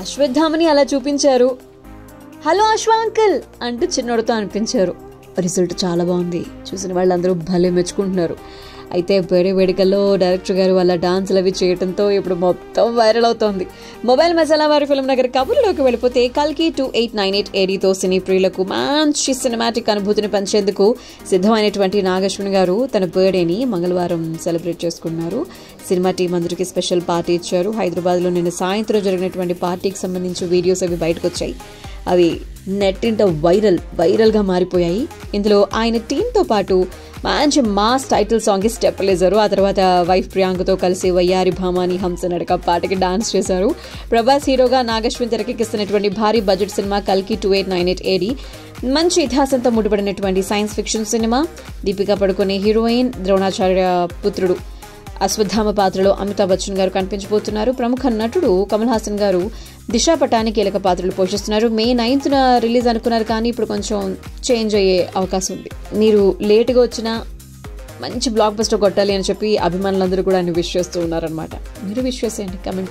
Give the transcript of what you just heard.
అశ్వత్థామని అలా చూపించారు. హలో అశ్వ అంకుల్ అంటూ చిన్నోడితో అనిపించారు. రిజల్ట్ చాలా బాగుంది. చూసిన వాళ్ళందరూ భలే మెచ్చుకుంటున్నారు. అయితే వేరే వేడుకల్లో డైరెక్టర్ గారు వాళ్ళ డాన్సులు అవి చేయడంతో ఇప్పుడు మొత్తం వైరల్ అవుతోంది. మొబైల్ మసాలా వారి ఫిల్మ్ నగర్ కబుర్లోకి వెళ్ళిపోతే కల్కి 2898 ఏడీతో సినీ ప్రియులకు మంచి సినిమాటిక్ అనుభూతిని పంచేందుకు సిద్ధమైనటువంటి నాగశ్విన్ గారు తన బర్త్డేని మంగళవారం సెలబ్రేట్ చేసుకున్నారు. సినిమా టీం అందరికీ స్పెషల్ పార్టీ ఇచ్చారు. హైదరాబాద్లో నిన్న సాయంత్రం జరిగినటువంటి పార్టీకి సంబంధించి వీడియోస్ అవి బయటకు వచ్చాయి. అవి నెట్టింట వైరల్గా మారిపోయాయి. ఇందులో ఆయన టీంతో పాటు మంచి మాస్ టైటిల్ సాంగ్కి స్టెప్పులు వేశారు. ఆ తర్వాత వైఫ్ ప్రియాంకతో కలిసి వయ్యారి భామాని హంస నడక పాటకి డాన్స్ చేశారు. ప్రభాస్ హీరోగా నాగశ్విన్ తెరకెక్కిస్తున్నటువంటి భారీ బడ్జెట్ సినిమా కల్కి 2898 ఏడి మంచి ఇతిహాసంతో ముడిపడినటువంటి సైన్స్ ఫిక్షన్ సినిమా. దీపికా పడుకునే హీరోయిన్, ద్రోణాచార్య పుత్రుడు అశ్వత్థామ పాత్రలో అమితాబ్ బచ్చన్ గారు కనిపించబోతున్నారు. ప్రముఖ నటుడు కమల్ హాసన్ గారు దిశా పటాని కీలక పాత్రలు పోషిస్తున్నారు. మే 9న రిలీజ్ అనుకున్నారు, కానీ ఇప్పుడు కొంచెం చేంజ్ అయ్యే అవకాశం ఉంది. మీరు లేటుగా వచ్చినా మంచి బ్లాక్ బస్టర్ కొట్టాలి అని చెప్పి అభిమానులందరూ కూడా ఆయన విష్ చేస్తూ ఉన్నారనమాట. మీరు విష్ చేసేయండి, కమెంట్